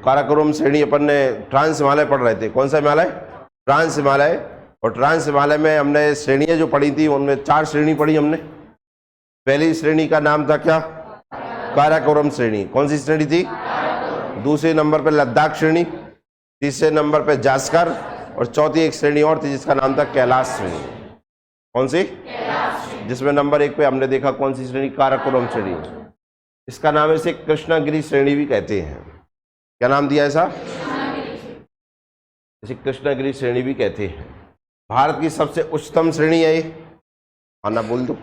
काराकोरम श्रेणी अपन ने ट्रांस हिमालय पढ़ रहे थे। कौन सा हिमालय? ट्रांस हिमालय। और ट्रांस हिमालय में हमने श्रेणियां जो पढ़ी थी उनमें 4 श्रेणी पढ़ी हमने। पहली श्रेणी का नाम था क्या? काराकोरम श्रेणी। कौन सी श्रेणी थी? दूसरे नंबर पे लद्दाख श्रेणी, तीसरे नंबर पे जास्कर, और चौथी एक श्रेणी और थी जिसका नाम था कैलाश श्रेणी। कौन सी? जिसमें नंबर 1 पे हमने देखा कौन सी श्रेणी? काराकोरम श्रेणी। इसका नाम इसे कृष्णागिरी श्रेणी भी कहते हैं। क्या नाम दिया ऐसा? इसे कृष्णागिरी श्रेणी भी कहते हैं। भारत की सबसे उच्चतम श्रेणी है ये। आना बोल दो,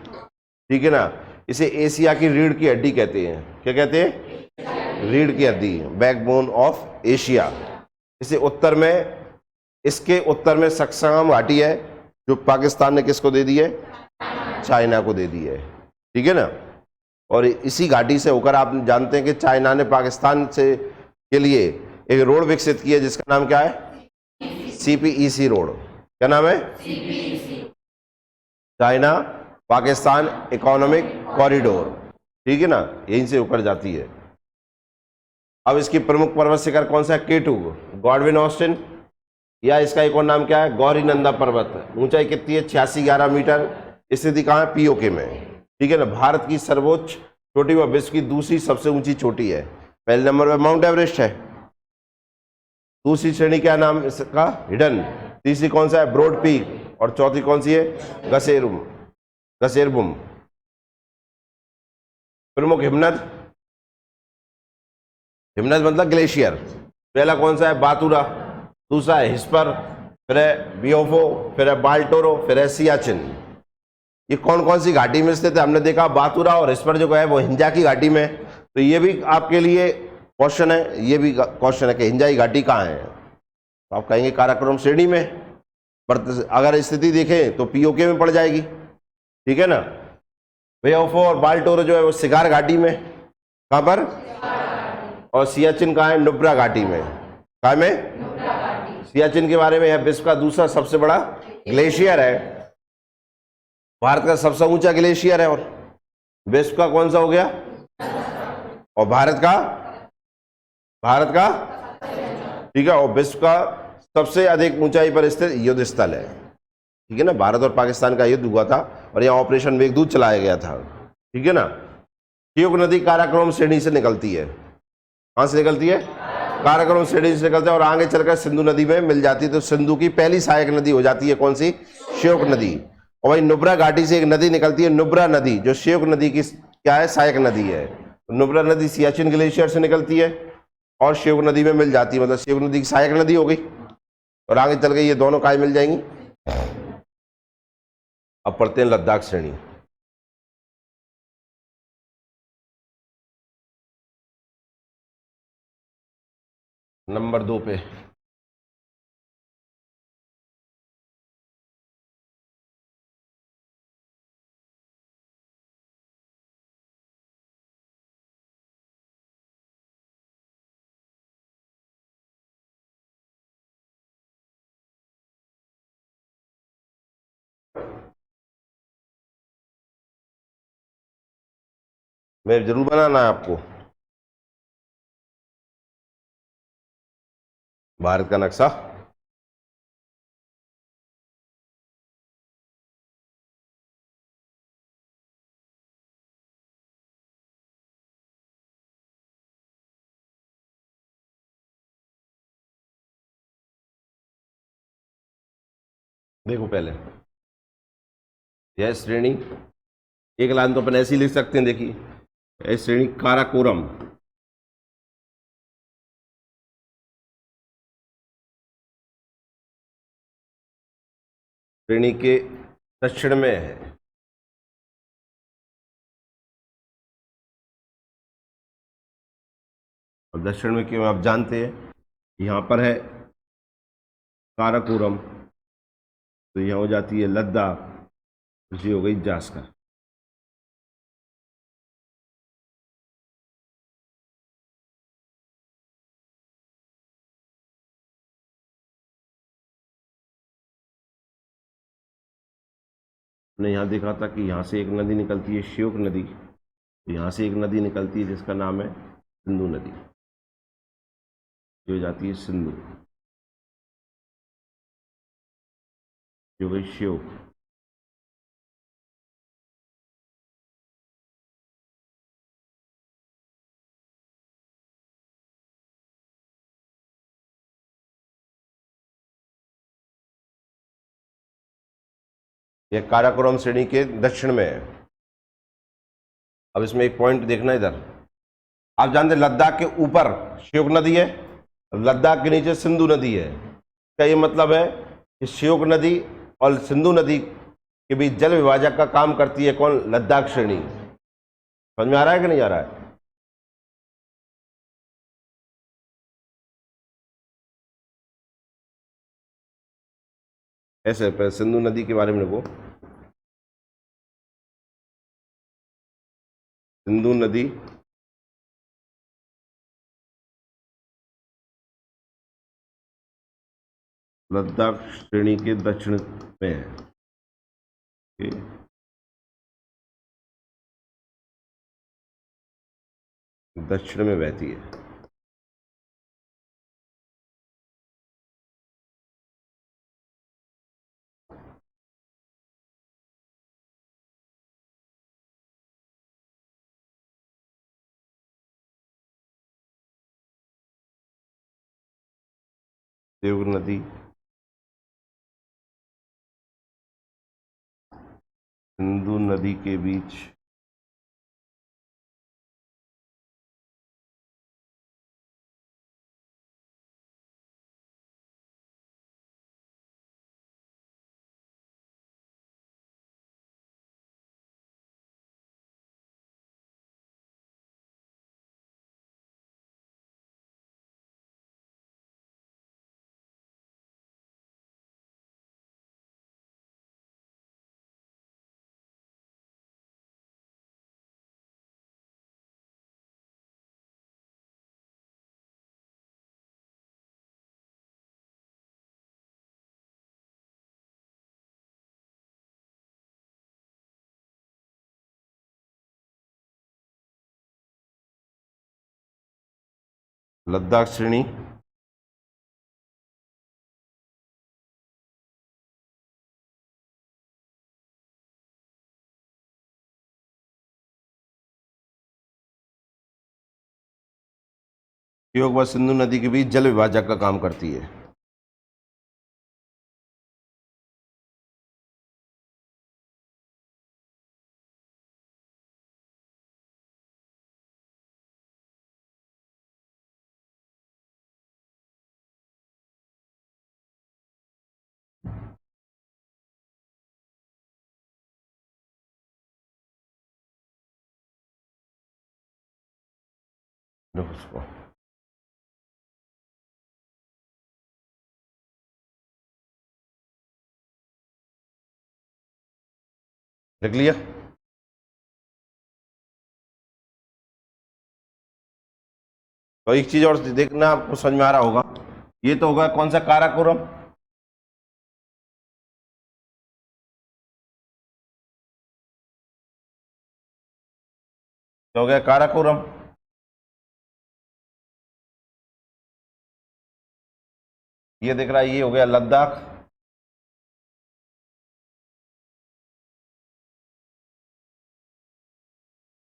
ठीक है ना। इसे एशिया की रीढ़ की हड्डी कहते हैं। क्या कहते हैं? रीढ़ की हड्डी, बैकबोन ऑफ एशिया। इसे उत्तर में, इसके उत्तर में सक्साम घाटी है जो पाकिस्तान ने किसको दे दी है? चाइना को दे दी है, ठीक है ना। और इसी घाटी से होकर आप जानते हैं कि चाइना ने पाकिस्तान से के लिए एक रोड विकसित की है जिसका नाम क्या है? CPEC road. क्या नाम है? चाइना पाकिस्तान इकोनॉमिक कॉरिडोर, ठीक है ना, यहीं से होकर जाती है। अब इसकी प्रमुख पर्वत शिखर कौन सा है? K2, गॉडविन ऑस्टिन, या इसका एक और नाम क्या है? गौरीनंदा पर्वत। ऊंचाई कितनी है? 8611 मीटर। स्थिति कहाँ है? POK में, ठीक है ना। भारत की सर्वोच्च चोटी व विश्व की दूसरी सबसे ऊंची चोटी है। पहले नंबर पर माउंट एवरेस्ट है। दूसरी श्रेणी क्या नाम इसका? हिडन। तीसरी कौन सा है? Broad Peak. और चौथी कौन सी है? गसेरबुम। प्रमुख हिमनद, हिमनद मतलब ग्लेशियर। पहला कौन सा है? बातुरा, दूसरा है हिस्पर, फिर है बियोफो, फिर है बाल्टोरो, फिर है सियाचिन। ये कौन कौन सी घाटी में स्थित है? हमने देखा बातुरा और हिस्पर जो है वो हिंजा की घाटी में। तो ये भी आपके लिए क्वेश्चन है, ये भी क्वेश्चन है कि हिंजा की घाटी कहाँ है। तो आप कहेंगे काराकोरम श्रेणी में, पर अगर स्थिति देखें तो POK में पड़ जाएगी, ठीक है ना। बियोफो और बाल्टोरो जो है वो शिगार घाटी में। कहाँ पर? और सियाचिन कहाँ है? नुब्रा घाटी में। कहाँ में? सियाचिन के बारे में यह विश्व का दूसरा सबसे बड़ा ग्लेशियर है, भारत का सबसे ऊंचा ग्लेशियर है। और विश्व का कौन सा हो गया? और भारत का ठीक है। और विश्व का सबसे अधिक ऊंचाई पर स्थित युद्ध स्थल है, ठीक है ना। भारत और पाकिस्तान का युद्ध हुआ था और यहाँ ऑपरेशन मेघदूत चलाया गया था, ठीक है ना। श्योक नदी काराकोरम श्रेणी से निकलती है। कहाँ से निकलती है? काराकोरम श्रेणी से निकलते हैं और आगे चलकर सिंधु नदी में मिल जाती है। तो सिंधु की पहली सहायक नदी हो जाती है कौन सी? श्योक नदी। और वही नुब्रा घाटी से एक नदी निकलती है, नुब्रा नदी, जो श्योक नदी की क्या है? सहायक नदी है। नुब्रा नदी सियाचिन ग्लेशियर से निकलती है और श्योक नदी में मिल जाती है, मतलब श्योक नदी की सहायक नदी हो गई। और आगे चल के ये दोनों काय मिल जाएंगी। अब पढ़ते हैं लद्दाख श्रेणी। नंबर 2 पे मैं जरूर बनाना है आपको भारत का नक्शा। देखो पहले यह श्रेणी, एक लाइन तो अपन ऐसी लिख सकते हैं, देखिए यह श्रेणी काराकोरम श्रेणी के दक्षिण में है। और दक्षिण में क्यों? आप जानते हैं यहाँ पर है काराकोरम, तो यहाँ हो जाती है लद्दाख, दूसरी हो गई जास्कर। हमने यहाँ देखा था कि यहाँ से एक नदी निकलती है श्योक नदी, तो यहाँ से एक नदी निकलती है जिसका नाम है सिंधु नदी। ये हो जाती है सिंधु, ये हो गई श्योक। ये काराकोरम श्रेणी के दक्षिण में है। अब इसमें एक पॉइंट देखना इधर, आप जानते हैं लद्दाख के ऊपर श्योक नदी है, लद्दाख के नीचे सिंधु नदी है। क्या ये मतलब है कि श्योक नदी और सिंधु नदी के बीच जल विभाजक का काम करती है कौन? लद्दाख श्रेणी। समझ में आ रहा है कि नहीं आ रहा है? ऐसे पहले सिंधु नदी के बारे में लिखो, सिंधु नदी लद्दाख श्रेणी के दक्षिण में है। दक्षिण में बहती है। श्योक नदी सिंधु नदी के बीच लद्दाख श्रेणी श्योक व सिंधु नदी के बीच जल विभाजक का काम करती है। देखो उसको, देख लिया? तो एक चीज और देखना, आपको समझ में आ रहा होगा, ये तो होगा कौन सा? काराकोरम। तो हो गया काराकोरम। ये दिख रहा है, ये हो गया लद्दाख।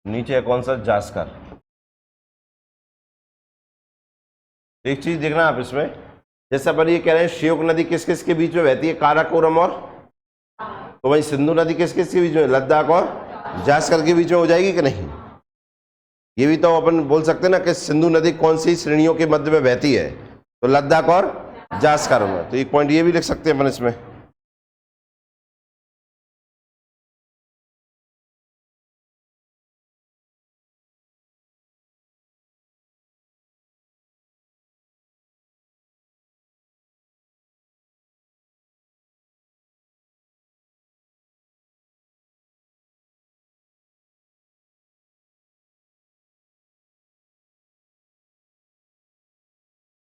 नीचे है कौन सा? जास्कर। एक चीज देखना आप इसमें, जैसे अपन ये कह रहे हैं श्योक नदी किस किस के बीच में बहती है? काराकोरम और, तो वही सिंधु नदी किस किस के बीच में? लद्दाख और जास्कर के बीच में हो जाएगी कि नहीं? ये भी तो अपन बोल सकते हैं ना कि सिंधु नदी कौन सी श्रेणियों के मध्य में बहती है? तो लद्दाख और जास्कर में। तो एक पॉइंट ये भी लिख सकते हैं अपन इसमें।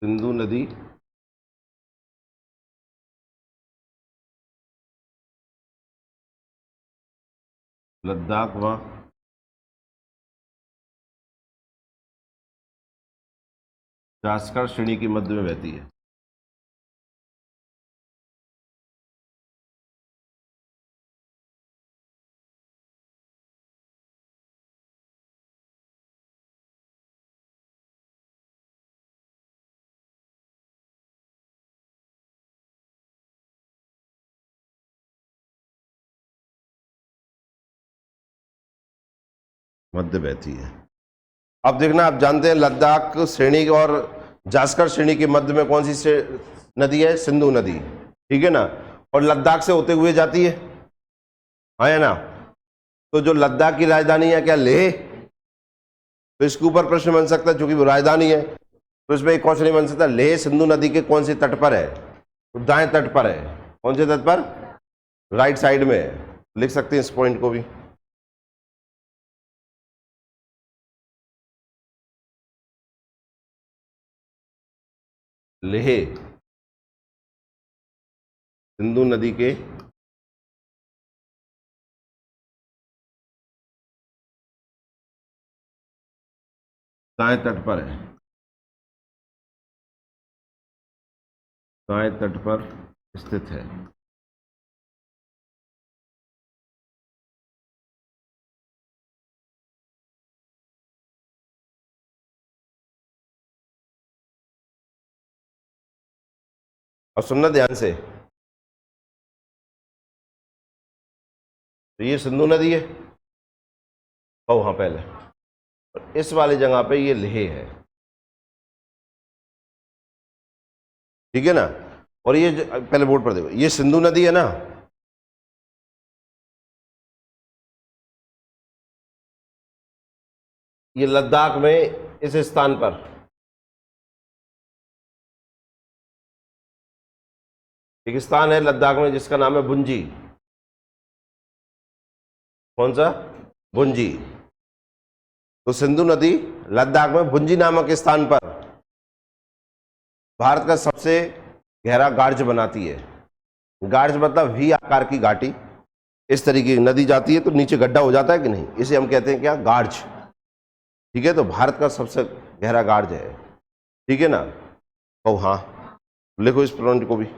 सिंधु नदी लद्दाख व जास्कर श्रेणी के मध्य में बहती है। मध्य बहती है। अब देखना, आप जानते हैं लद्दाख श्रेणी और जास्कर श्रेणी के मध्य में कौन सी नदी है? सिंधु नदी, ठीक है ना। और लद्दाख से होते हुए जाती है, हाँ है ना। तो जो लद्दाख की राजधानी है क्या? लेह। तो इसके ऊपर प्रश्न बन सकता है, क्योंकि वो राजधानी है, तो इसमें एक क्वेश्चन बन सकता है, लेह सिंधु नदी के कौन से तट पर है? तो दाएं तट पर है। कौन से तट पर? राइट साइड में है। लिख सकते हैं इस पॉइंट को भी। लेह सिंधु नदी के दाएं तट पर है, दाएं तट पर स्थित है। और सुनना ध्यान से, तो ये सिंधु नदी है, ओ हाँ पहले, और इस वाली जगह पे ये लेह है, ठीक है ना। और ये पहले बोर्ड पर देखो, ये सिंधु नदी है ना, ये लद्दाख में इस स्थान पर, एक स्थान है लद्दाख में जिसका नाम है भुंजी। कौन सा? भुंजी। तो सिंधु नदी लद्दाख में भुंजी नामक स्थान पर भारत का सबसे गहरा गार्ज बनाती है। गार्ज मतलब वी आकार की घाटी, इस तरीके की नदी जाती है तो नीचे गड्ढा हो जाता है कि नहीं, इसे हम कहते हैं क्या? गार्ज, ठीक है। तो भारत का सबसे गहरा गार्ज है, ठीक है ना। ओ हाँ, लिखो इस पॉइंट को भी।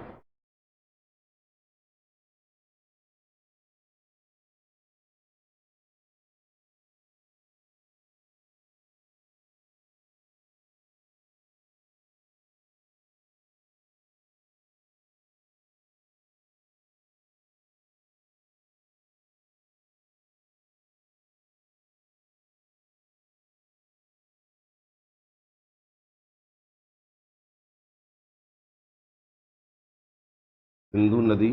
सिंधु नदी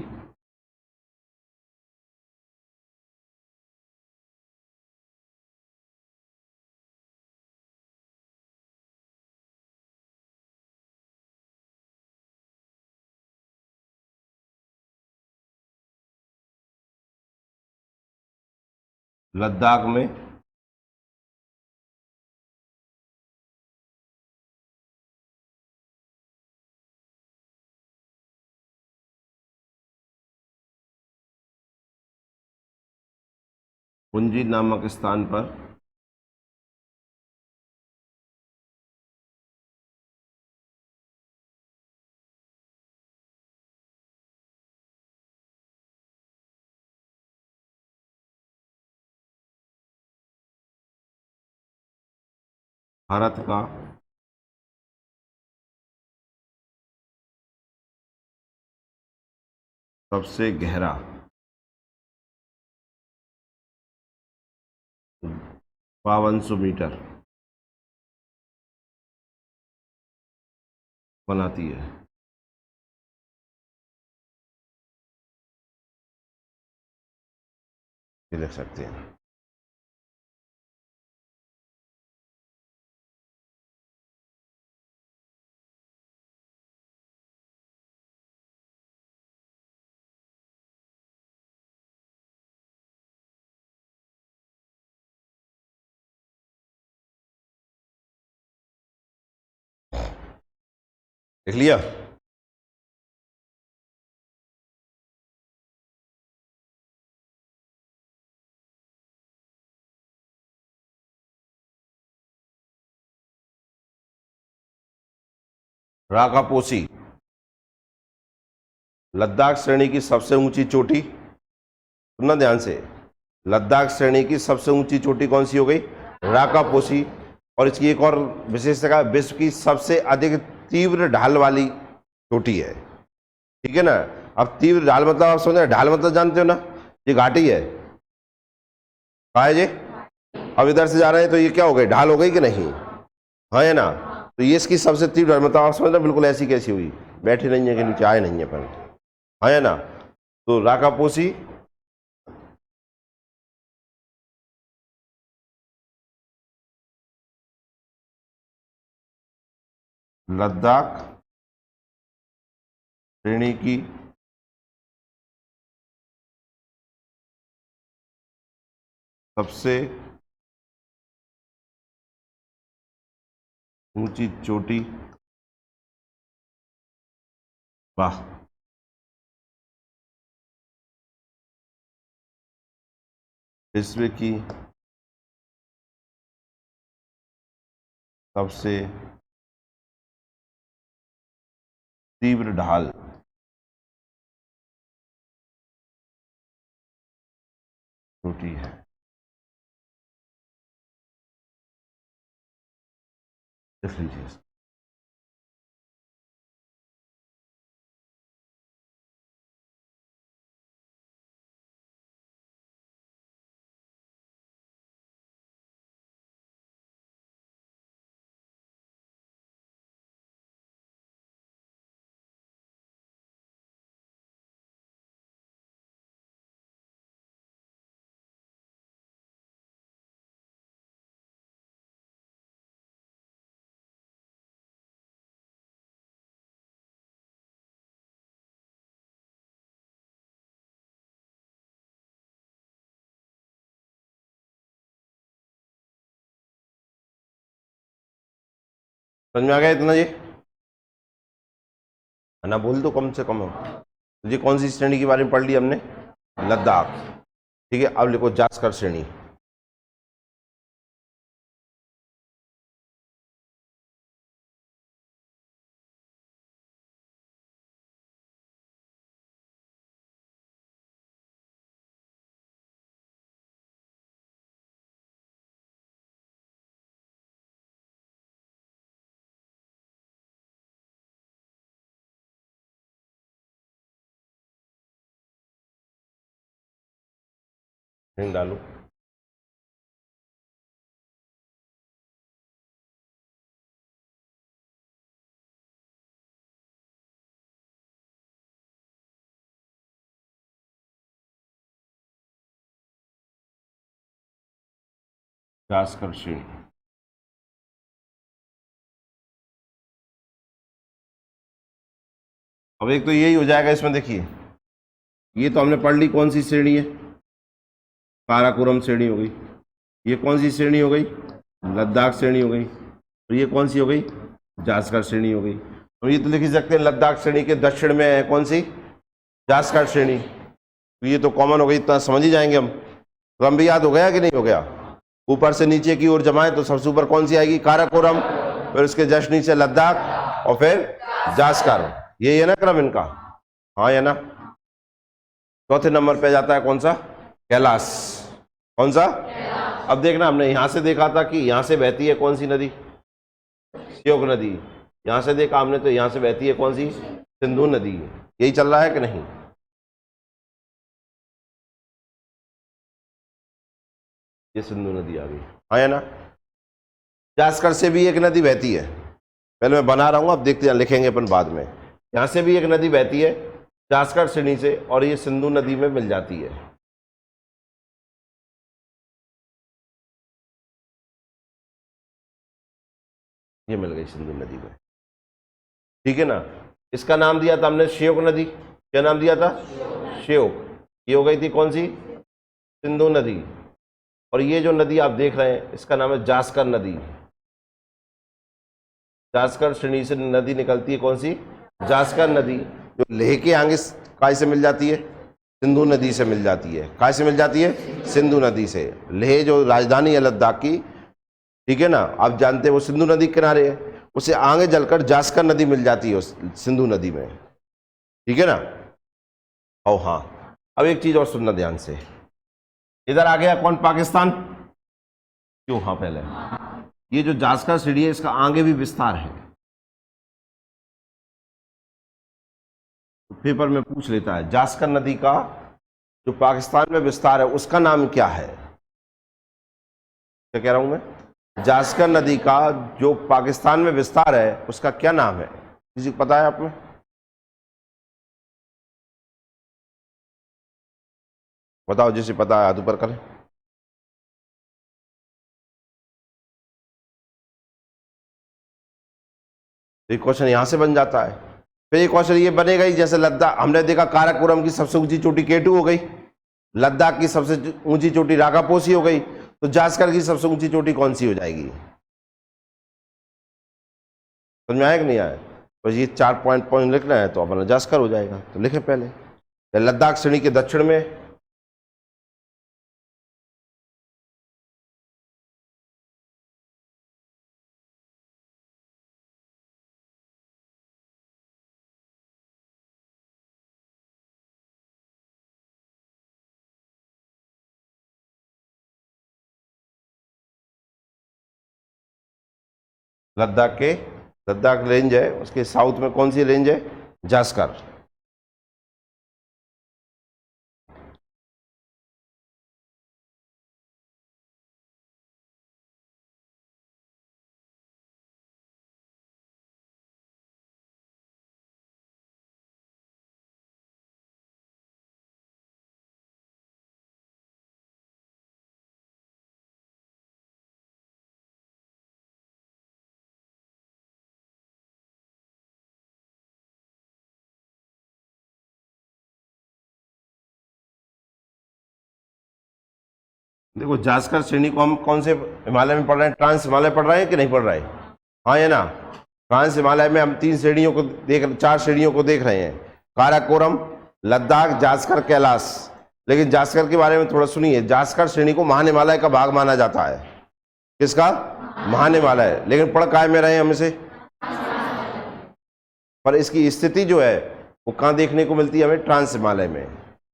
लद्दाख में पुंजी नामक स्थान पर भारत का सबसे गहरा 5200 मीटर बनाती है। ये देख सकते हैं। देख लिया? राकापोसी लद्दाख श्रेणी की सबसे ऊंची चोटी, सुनना ध्यान से, लद्दाख श्रेणी की सबसे ऊंची चोटी कौन सी हो गई? राकापोसी। और इसकी एक और विशेषता, विश्व की सबसे अधिक तीव्र ढाल वाली चोटी है। ठीक है ना। अब तीव्र ढाल मतलब आप समझ, ढाल मतलब जानते हो ना, ये घाटी है, कहा है जी? अब इधर से जा रहे हैं तो ये क्या हो गई? ढाल हो गई कि नहीं? हाँ है ना। तो ये इसकी सबसे तीव्र ढाल, मतलब आप समझना बिल्कुल ऐसी कैसी हुई, बैठी नहीं है कि नीचे आए नहीं है पर, हाँ है ना। तो राकापोसी लद्दाख श्रेणी की सबसे ऊंची चोटी, वाह, विश्व की सबसे तीव्र ढाल चोटी है। देख लीजिए, समझ में आ गया इतना जी? है ना, बोल दो कम से कम। ये कौन सी श्रेणी के बारे में पढ़ लिया हमने? लद्दाख। ठीक है, अब लिखो जास्कर श्रेणी। डालो। जास्कर श्रेणी, अब एक तो यही हो जाएगा इसमें। देखिए, ये तो हमने पढ़ ली कौन सी श्रेणी है, काराकोरम श्रेणी हो गई। ये कौन सी श्रेणी हो गई? लद्दाख श्रेणी हो गई। और ये कौन सी हो गई? जास्कर श्रेणी हो गई। तो ये तो लिख ही सकते हैं, लद्दाख श्रेणी के दक्षिण में है कौन सी? जास्कर श्रेणी। तो ये तो कॉमन हो गई, इतना समझ ही जाएंगे हम। तो हम भी याद हो गया कि नहीं हो गया? ऊपर से नीचे की ओर जमाएं तो सबसे ऊपर कौन सी आएगी? काराकोरम, फिर उसके जस्ट नीचे लद्दाख और फिर जास्कर। ये है ना क्रम इनका? हाँ है ना। चौथे नंबर पे जाता है कौन सा? कैलाश। कौन सा? अब देखना, हमने यहां से देखा था कि यहां से बहती है कौन सी नदी? श्योक नदी। यहां से देखा हमने तो यहां से बहती है कौन सी? सिंधु नदी। यही चल रहा है कि नहीं? ये सिंधु नदी आ गई, हाँ है ना। जास्कर से भी एक नदी बहती है, पहले मैं बना रहा हूं, अब देखते हैं, लिखेंगे अपन बाद में। यहां से भी एक नदी बहती है जास्कर श्रेणी से, और ये सिंधु नदी में मिल जाती है। ये मिल गई सिंधु नदी में, ठीक है ना। इसका नाम दिया था हमने श्योक नदी। क्या नाम दिया था? श्योक। ये हो गई थी कौन सी? सिंधु नदी। और ये जो नदी आप देख रहे हैं इसका नाम है जास्कर नदी। जास्कर श्रेणी से नदी निकलती है कौन सी? जास्कर नदी, जो लेह के आगे काय से मिल जाती है? सिंधु नदी से मिल जाती है। काय से मिल जाती है? सिंधु नदी से। लेह जो राजधानी है लद्दाख की, ठीक है ना, आप जानते हैं वो सिंधु नदी के किनारे है। उसे आगे जलकर जास्कर नदी मिल जाती है उस सिंधु नदी में, ठीक है ना। ओ हाँ, अब एक चीज और सुनना ध्यान से, इधर आ गया कौन, पाकिस्तान, क्यों, हाँ पहले ये जो जास्कर सीढ़ी है इसका आगे भी विस्तार है, पेपर में पूछ लेता है जास्कर नदी का जो पाकिस्तान में विस्तार है उसका नाम क्या है। क्या कह रहा हूं मैं, जास्कर नदी का जो पाकिस्तान में विस्तार है उसका क्या नाम है, किसी को पता है आप में? बताओ, जिसे पता है हाथ ऊपर करें। एक क्वेश्चन यहां से बन जाता है, फिर एक क्वेश्चन ये बनेगा ही, जैसे लद्दाख हमने देखा, काराकोरम की सबसे ऊंची चोटी केटू हो गई, लद्दाख की सबसे ऊंची चोटी राकापोसी हो गई, तो जास्कर की सबसे ऊंची चोटी कौन सी हो जाएगी? समझ में आया कि नहीं आया? तो ये 4 पॉइंट पॉइंट लिखना है तो अपना जास्कर हो जाएगा, तो लिखे पहले लद्दाख श्रेणी के दक्षिण में, लद्दाख के, लद्दाख रेंज है उसके साउथ में कौन सी रेंज है, जास्कर। देखो जास्कर श्रेणी को हम कौन से हिमालय में पढ़ रहे हैं, ट्रांस हिमालय पढ़ रहे हैं कि नहीं पढ़ रहे हैं, हाँ या ना। ट्रांस हिमालय में हम 3 श्रेणियों को देख, 4 श्रेणियों को देख रहे हैं, काराकोरम, लद्दाख, जास्कर, कैलाश। लेकिन जास्कर के बारे में थोड़ा सुनिए, जास्कर श्रेणी को महान हिमालय का भाग माना जाता है, किसका, महान हिमालय, लेकिन पढ़ काय में रहे हम इसे, पर इसकी स्थिति जो है वो कहाँ देखने को मिलती है हमें, ट्रांस हिमालय में।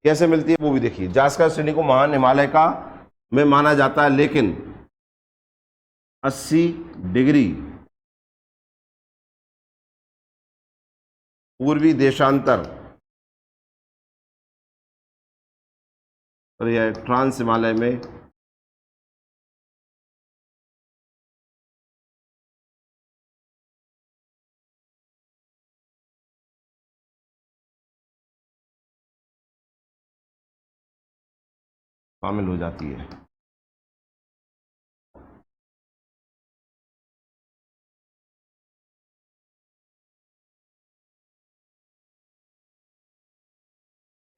कैसे मिलती है वो भी देखिए, जास्कर श्रेणी को महान हिमालय का में माना जाता है, लेकिन 80 डिग्री पूर्वी देशांतर और यह ट्रांस हिमालय में शामिल हो जाती है।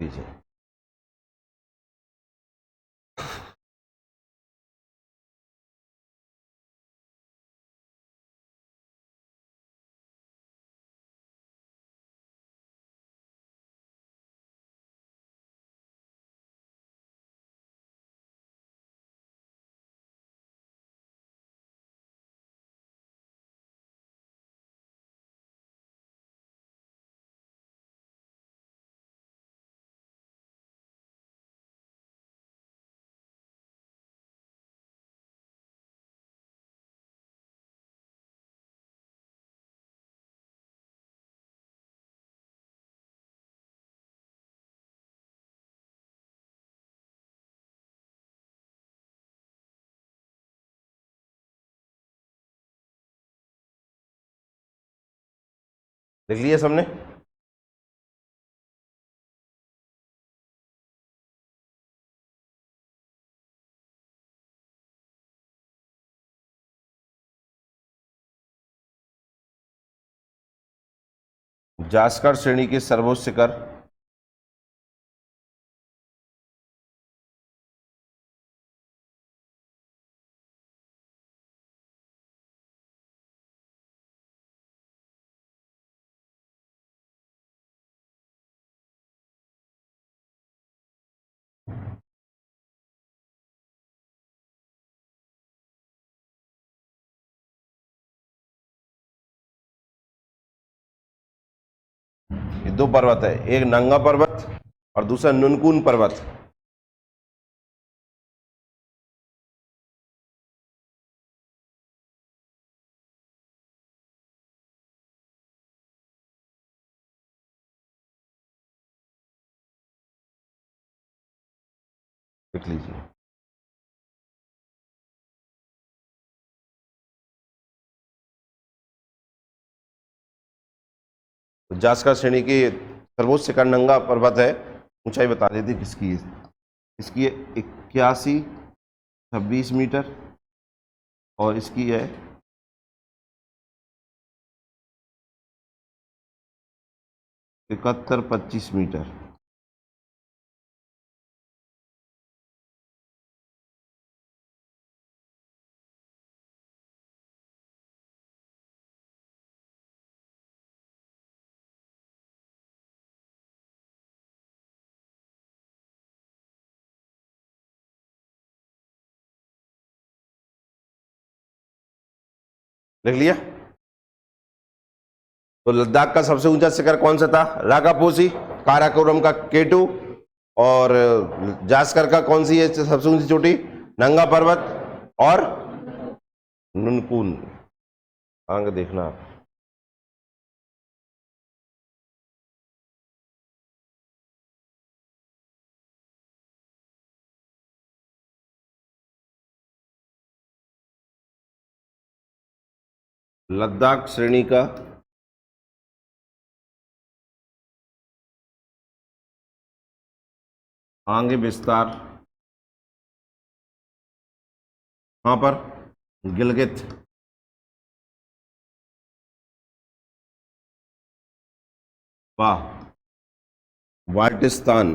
लीजिए, देख लिया सबने। जास्कर श्रेणी के सर्वोच्च शिखर ये दो पर्वत है, एक नंगा पर्वत और दूसरा नुनकुन पर्वत। देख लीजिए। तो जास्कर श्रेणी की सर्वोच्च शिखर नंगा पर्वत है। ऊंचाई बता देती किसकी है। इसकी है 81-26 मीटर और इसकी है 71-25 मीटर। देख लिया। तो लद्दाख का सबसे ऊंचा शिखर कौन सा था? राकापोसी, काराकोरम का केटू, और जास्कर का कौन सी है सबसे ऊंची चोटी? नंगा पर्वत और नुनकुन। आगे देखना आप। लद्दाख श्रेणी का आगे विस्तार कहां पर? गिलगित। वाह। बाल्टिस्तान।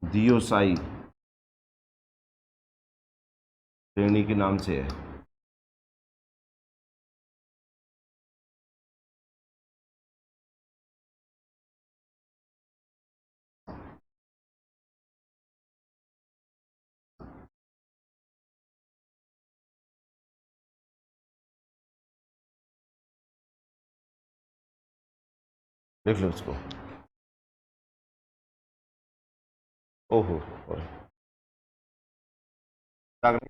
दियोसाई श्रेणी के नाम से है। देख लो इसको। ओहो,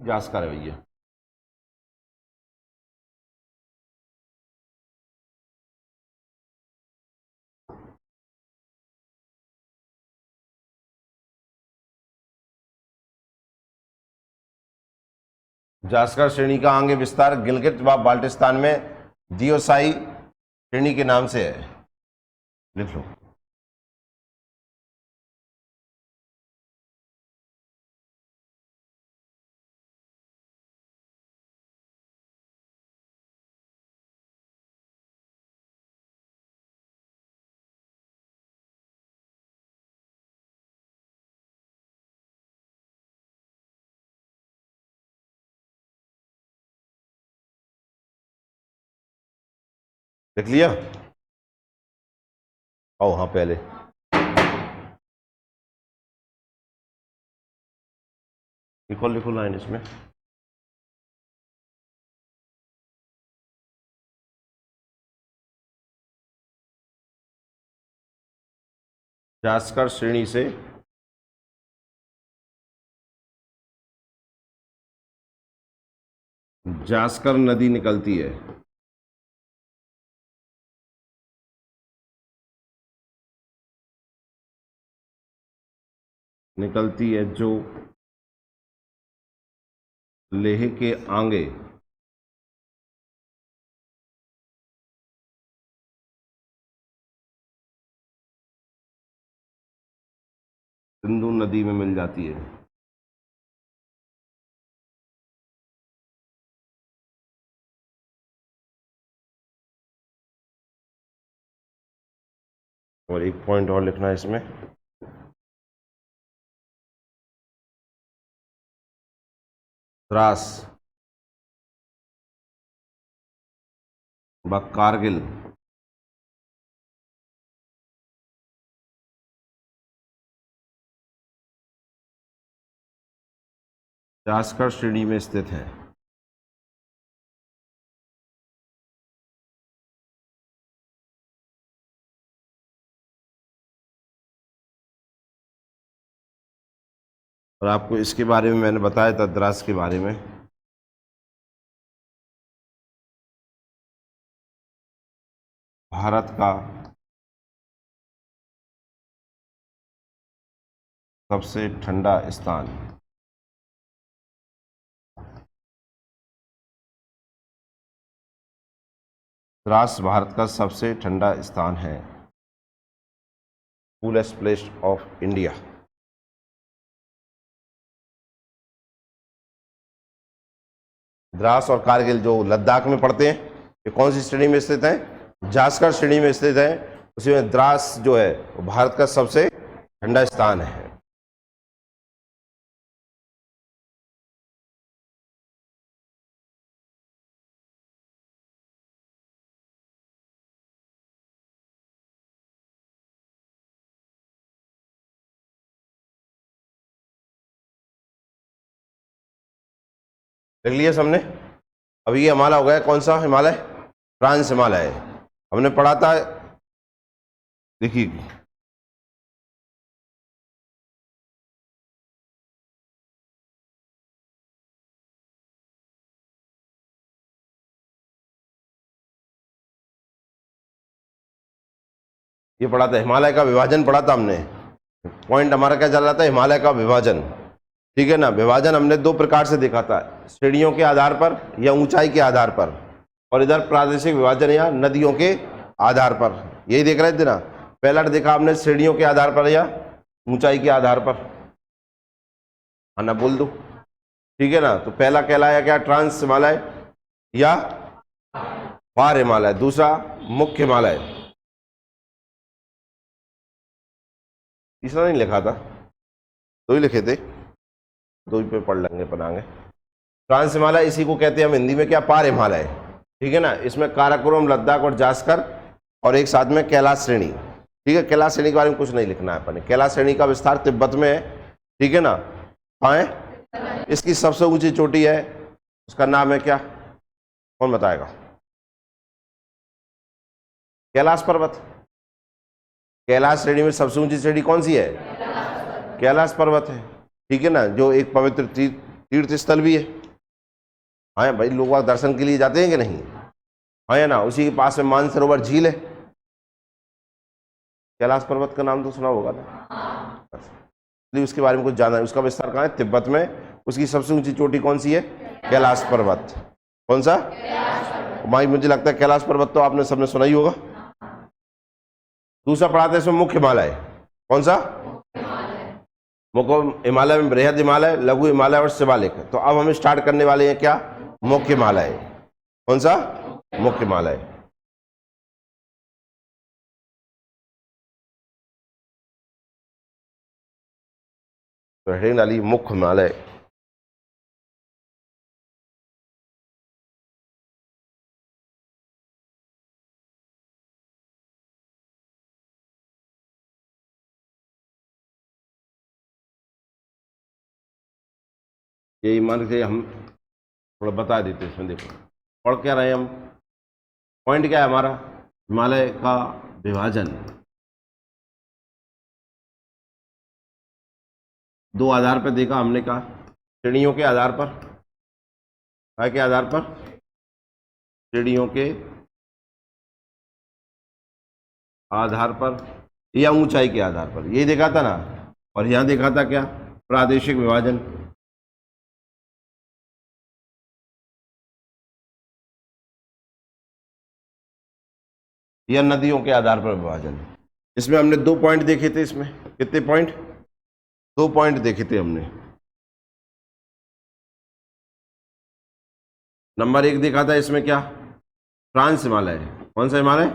जास्कर है भैया। जास्कर श्रेणी का आगे विस्तार गिलगित व बाल्टिस्तान में दियोसाई श्रेणी के नाम से है। लिख लो। लिख लिया? आओ हाँ पहले लिखो, लिखो लाइन इसमें। जास्कर श्रेणी से जास्कर नदी निकलती है। निकलती है जो लेह के आगे सिंधु नदी में मिल जाती है। और एक पॉइंट और लिखना है इसमें। द्रास कारगिल, जास्कर श्रेणी में स्थित है। और आपको इसके बारे में मैंने बताया था, द्रास के बारे में। भारत का सबसे ठंडा स्थान, द्रास भारत का सबसे ठंडा स्थान है, coolest place of India. Dras और कारगिल जो लद्दाख में पड़ते हैं, ये कौन सी श्रेणी में स्थित हैं? जास्कर श्रेणी में स्थित है। उसी में द्रास जो है वो भारत का सबसे ठंडा स्थान है। देख लिया हमने। अब ये हिमालय हो गया, कौन सा हिमालय? ट्रांस हिमालय। हमने पढ़ा था, देखिए ये पढ़ा था, हिमालय का विभाजन पढ़ा था हमने। पॉइंट हमारा क्या चल रहा था? हिमालय का विभाजन। ठीक है ना। विभाजन हमने दो प्रकार से देखा था, श्रेणियों के आधार पर या ऊंचाई के आधार पर, और इधर प्रादेशिक विभाजन या नदियों के आधार पर। यही देख रहे थे ना। पहला देखा हमने श्रेणियों के आधार पर या ऊंचाई के आधार पर। हाँ ना, बोल दो। ठीक है ना। तो पहला कहलाया क्या? ट्रांस हिमालय या फार हिमालय। दूसरा मुख्य हिमालय। तीसरा नहीं लिखा था, दो ही लिखे थे, दो ही पे पढ़ लेंगे पढ़ाएंगे। ट्रांस हिमालय, इसी को कहते हैं हम हिंदी में क्या? पार हिमालय। ठीक है ना। इसमें काराकोरम, लद्दाख और जास्कर, और एक साथ में कैलाश श्रेणी। ठीक है। कैलाश श्रेणी के बारे में कुछ नहीं लिखना है अपन। कैलाश श्रेणी का विस्तार तिब्बत में है। ठीक है ना। कहाँ है? इसकी सबसे ऊंची चोटी है, उसका नाम है क्या? कौन बताएगा? कैलाश पर्वत। कैलाश श्रेणी में सबसे ऊंची श्रेणी कौन सी है? कैलाश पर्वत है। ठीक है ना। जो एक पवित्र तीर्थ स्थल भी है। हाँ भाई, लोग वहाँ दर्शन के लिए जाते हैं कि नहीं? हाँ ना। उसी के पास में मानसरोवर झील है। कैलाश पर्वत का नाम तो सुना होगा ना। इसलिए उसके बारे में कुछ जाना है। उसका विस्तार कहाँ है? तिब्बत में। उसकी सबसे ऊंची चोटी कौन सी है? कैलाश पर्वत। कौन सा? भाई मुझे लगता है कैलाश पर्वत तो आपने सबने सुना ही होगा। दूसरा पढ़ाते हैं इसमें मुख्य हिमालय। कौन सा? मुख्य हिमालय में बृहद हिमालय, लघु हिमालय और शिवालिक। तो अब हम स्टार्ट करने वाले हैं क्या? मुख्य हिमालय। कौन सा? मुख्य हिमालय। तो हेडिंग डाली मुख्य हिमालय। यही मान के हम थोड़ा बता देते हैं। इसमें देखो पढ़ क्या रहे हैं हम। पॉइंट क्या है हमारा? हिमालय का विभाजन दो आधार पर देखा हमने। कहा श्रेणियों के आधार पर। क्या के आधार पर? श्रेणियों के आधार पर या ऊंचाई के आधार पर। यही देखा था ना। और यहां देखा था क्या? प्रादेशिक विभाजन। या नदियों के आधार पर विभाजन। इसमें हमने दो पॉइंट देखे थे। इसमें कितने पॉइंट? दो पॉइंट देखे थे हमने। नंबर एक देखा था इसमें क्या? ट्रांस हिमालय। कौन सा हिमालय?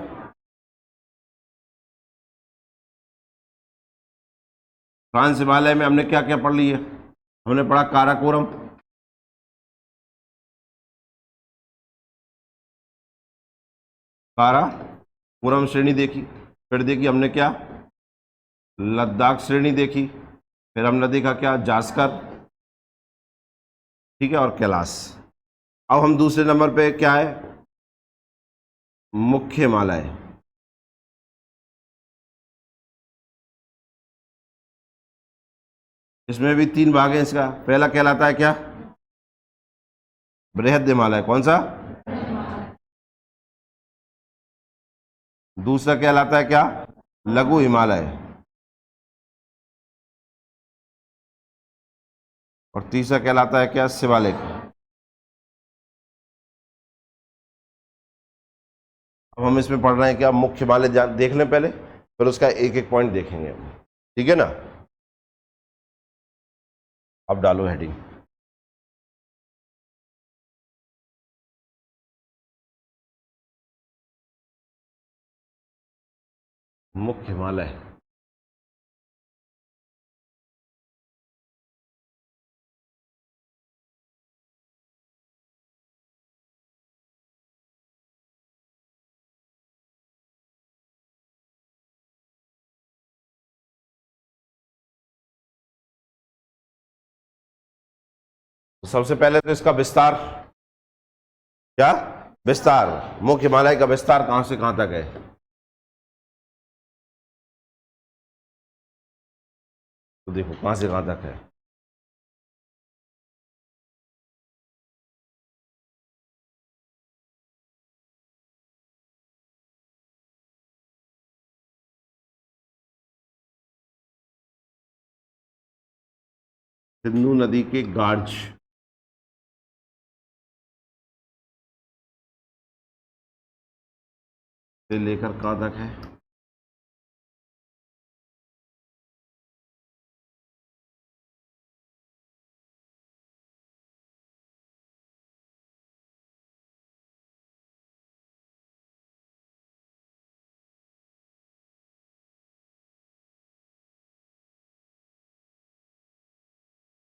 ट्रांस हिमालय में हमने क्या क्या पढ़ लिया? हमने पढ़ा काराकोरम, काराकोरम श्रेणी देखी, फिर देखी हमने क्या, लद्दाख श्रेणी देखी, फिर हमने देखा क्या, जास्कर, ठीक है, और कैलाश। अब हम दूसरे नंबर पे क्या है, मुख्य हिमालय। इसमें भी 3 भाग है इसका। पहला कहलाता है क्या, बृहद हिमालय। कौन सा? दूसरा कहलाता है क्या, लघु हिमालय। और तीसरा कहलाता है क्या, शिवालिक। अब हम इसमें पढ़ रहे हैं क्या, मुख्य हिमालय देख लें पहले, फिर उसका एक एक पॉइंट देखेंगे हम, ठीक है ना। अब डालो हेडिंग। मुख्य हिमालय। तो सबसे पहले तो इसका विस्तार, क्या विस्तार, मुख्य हिमालय का विस्तार कहां से कहां तक है। तो देखो कहां से कहां तक है। सिंधु नदी के गार्ज से लेकर कहां तक है,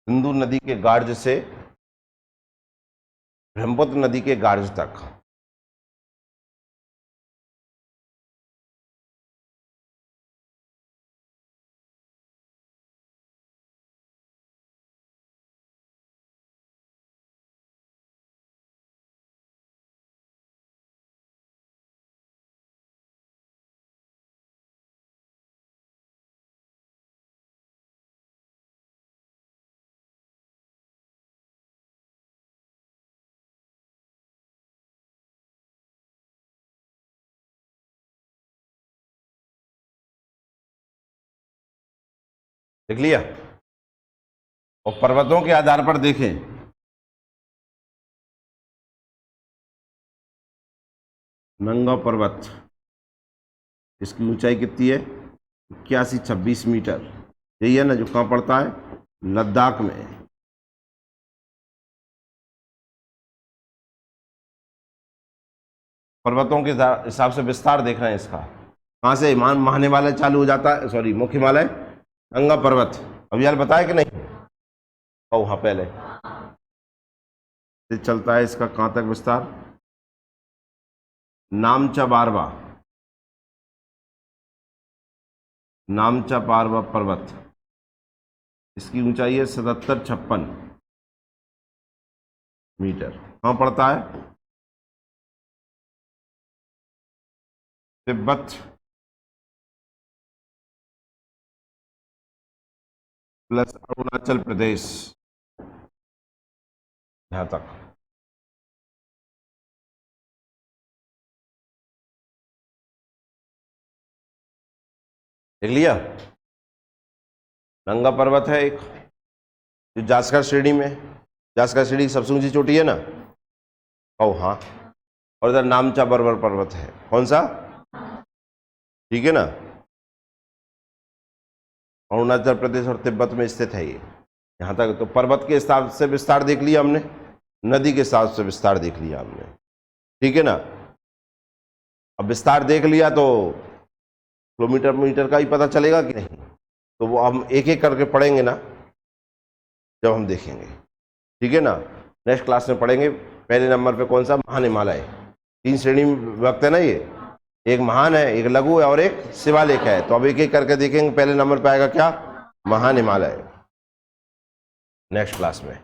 सिंधु नदी के गार्ज से ब्रह्मपुत्र नदी के गार्ज तक। देख लिया। और पर्वतों के आधार पर देखें, नंगा पर्वत, इसकी ऊंचाई कितनी है, 8126 मीटर। यही है ना, जो कहां पड़ता है, लद्दाख में। पर्वतों के हिसाब से विस्तार देख रहे हैं इसका, कहां से महाहिमालय चालू हो जाता है, सॉरी मुख्य हिमालय, नंगा पर्वत। अभी यार बताया कि नहीं, और हाँ पहले से चलता है इसका कहां तक विस्तार, नामचा बारवा, नामचा बारवा पर्वत, इसकी ऊंचाई है 7756 मीटर। कहां पड़ता है, तिब्बत प्लस अरुणाचल प्रदेश, यहां तक। देख लिया। नंगा पर्वत है एक, जो जास्कर श्रेणी में, जास्कर श्रेणी की सबसे ऊंची चोटी है ना, ओ हाँ। और इधर नामचा बर्वर पर्वत है, कौन सा, ठीक है ना, अरुणाचल प्रदेश और तिब्बत में स्थित है ये, यहां तक। तो पर्वत के हिसाब से विस्तार देख लिया हमने, नदी के हिसाब से विस्तार देख लिया हमने, ठीक है ना। अब विस्तार देख लिया तो किलोमीटर मीटर का ही पता चलेगा कि नहीं, तो वो हम एक एक करके पढ़ेंगे ना जब हम देखेंगे, ठीक है ना। नेक्स्ट क्लास में पढ़ेंगे। पहले नंबर पे कौन सा, महान हिमालय, 3 श्रेणी में विभक्त है ना ये, एक महान है, एक लघु है और एक शिवालिक है। तो अब एक एक करके देखेंगे। पहले नंबर पे आएगा क्या? महान हिमालय। नेक्स्ट क्लास में।